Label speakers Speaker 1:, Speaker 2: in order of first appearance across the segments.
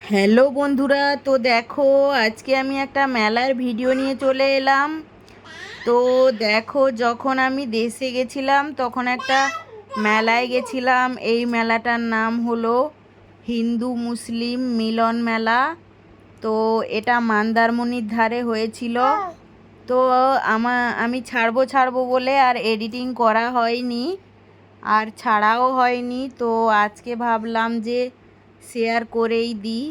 Speaker 1: Hello বন্ধুরা, তো দেখো আজকে আমি একটা মেলার ভিডিও নিয়ে চলে এলাম। তো দেখো, যখন আমি দেশে গেছিলাম তখন একটা মেলায় গেছিলাম। এই মেলাটার নাম হলো হিন্দু মুসলিম মিলন মেলা। তো এটা মন্দারমণির ধারে হয়েছিল। তো আমি ছাড়বো বলে আর এডিটিং করা হয়নি, আর ছাড়াও হয়নি। তো আজকে ভাবলাম যে শেয়ার করেই দিই,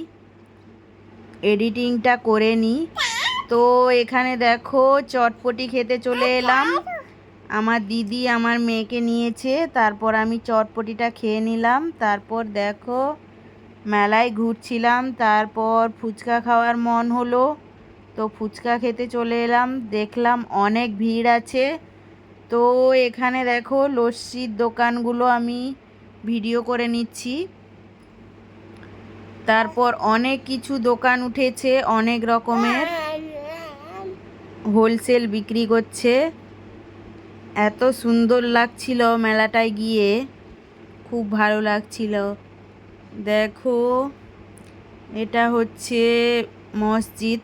Speaker 1: এডিটিংটা করে নিই। তো এখানে দেখো চটপটি খেতে চলে এলাম। আমার দিদি আমার মেয়েকে নিয়েছে, তারপর আমি চটপটিটা খেয়ে নিলাম। তারপর দেখো মেলায় ঘুরছিলাম, তারপর ফুচকা খাওয়ার মন হলো, তো ফুচকা খেতে চলে এলাম। দেখলাম অনেক ভিড় আছে। তো এখানে দেখো লস্যির দোকানগুলো আমি ভিডিও করে নিচ্ছি। তারপর অনেক কিছু দোকান উঠেছে, অনেক রকমের হোলসেল বিক্রি করছে। এত সুন্দর লাগছিল মেলাটায় গিয়ে, খুব ভালো লাগছিল। দেখো এটা হচ্ছে মসজিদ,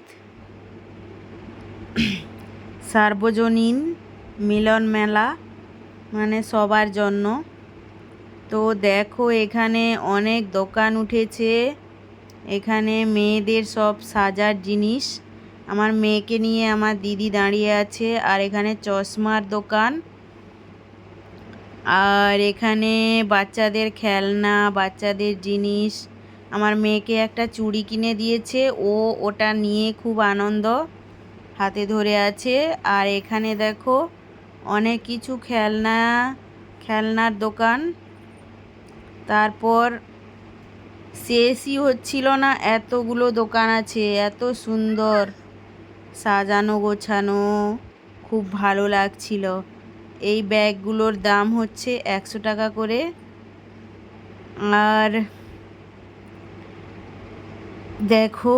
Speaker 1: সার্বজনীন মিলন মেলা, মানে সবার জন্য। তো দেখো এখানে অনেক দোকান উঠেছে। এখানে মেয়েদের সব সাজার জিনিস। আমার মেয়েকে নিয়ে আমার দিদি দাঁড়িয়ে আছে। আর এখানে চশমার দোকান, আর এখানে বাচ্চাদের খেলনা, বাচ্চাদের জিনিস। আমার মেয়েকে একটা চুড়ি কিনে দিয়েছে, ও ওটা নিয়ে খুব আনন্দ হাতে ধরে আছে। আর এখানে দেখো অনেক কিছু খেলনার দোকান। তারপর শেষই হচ্ছিল না, এতগুলো দোকান আছে, এত সুন্দর সাজানো গোছানো, খুব ভালো লাগছিল। এই ব্যাগগুলোর দাম হচ্ছে 100 টাকা করে। আর দেখো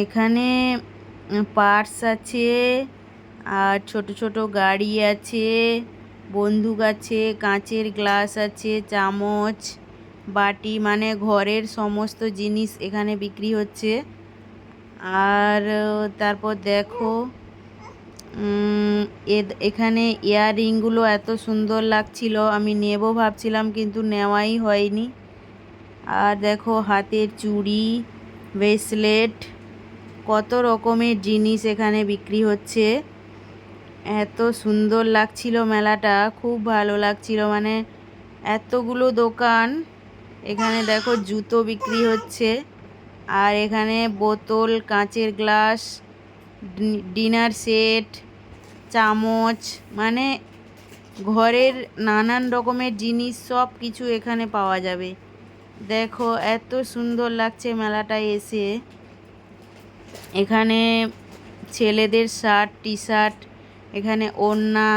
Speaker 1: এখানে পার্স আছে, আর ছোট ছোট গাড়ি আছে, বন্দুক আছে, কাঁচের গ্লাস আছে, চামচ, বাটি, মানে ঘরের সমস্ত জিনিস এখানে বিক্রি হচ্ছে। আর তারপর দেখো এখানে ইয়াররিংগুলো এত সুন্দর লাগছিল, আমি নেব ভাবছিলাম কিন্তু নেওয়াই হয়নি। আর দেখো হাতের চুড়ি, ব্রেসলেট, কত রকমের জিনিস এখানে বিক্রি হচ্ছে। এত সুন্দর লাগছিল মেলাটা, খুব ভালো লাগছিল, মানে এতগুলো দোকান। এখানে দেখো জুতো বিক্রি হচ্ছে। আর এখানে বোতল, কাঁচের গ্লাস, ডিনার সেট, চামচ, মানে ঘরের নানান রকমের জিনিস সব কিছু এখানে পাওয়া যাবে। দেখো এত সুন্দর লাগছে মেলাটায় এসে। এখানে ছেলেদের শার্ট, টি শার্ট, এখানে ওড়না,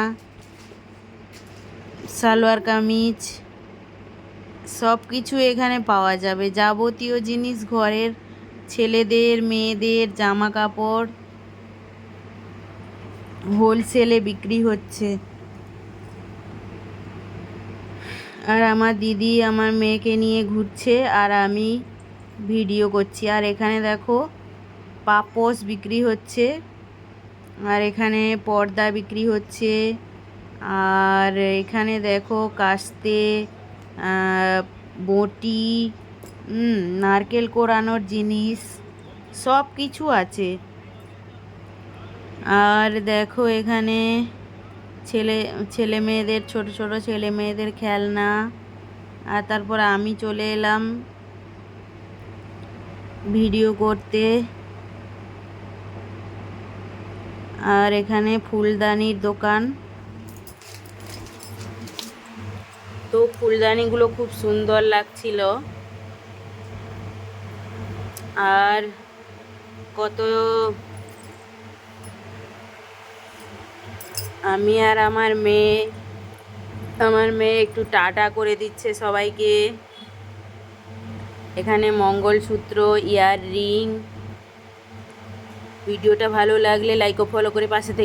Speaker 1: সালোয়ার কামিজ, সব কিছু এখানে পাওয়া যাবে। যাবতীয় জিনিস ঘরের, ছেলেদের মেয়েদের জামা কাপড় হোলসেলে বিক্রি হচ্ছে। আর আমার দিদি আমার মেয়েকে নিয়ে ঘুরছে, আর আমি ভিডিও করছি। আর এখানে দেখো পাপোশ বিক্রি হচ্ছে, আর এখানে পর্দা বিক্রি হচ্ছে। আর এখানে দেখো কাস্তে, বটি, নারকেল কোরানোর জিনিস, সব কিছু আছে। আর দেখো এখানে ছেলে মেয়েদের, ছোট ছোট ছেলে মেয়েদের খেলনা। আর তারপর আমি চলে এলাম ভিডিও করতে। আর এখানে ফুলদানির দোকান। তো ফুলদানিগুলো খুব সুন্দর লাগছিল। আর কত, আমি আর আমার মেয়ে একটু টাটা করে দিচ্ছে সবাইকে। এখানে মঙ্গলসূত্র, ইয়াররিং। ভিডিওটা ভালো লাগলে লাইক ও ফলো করে পাশে থেকে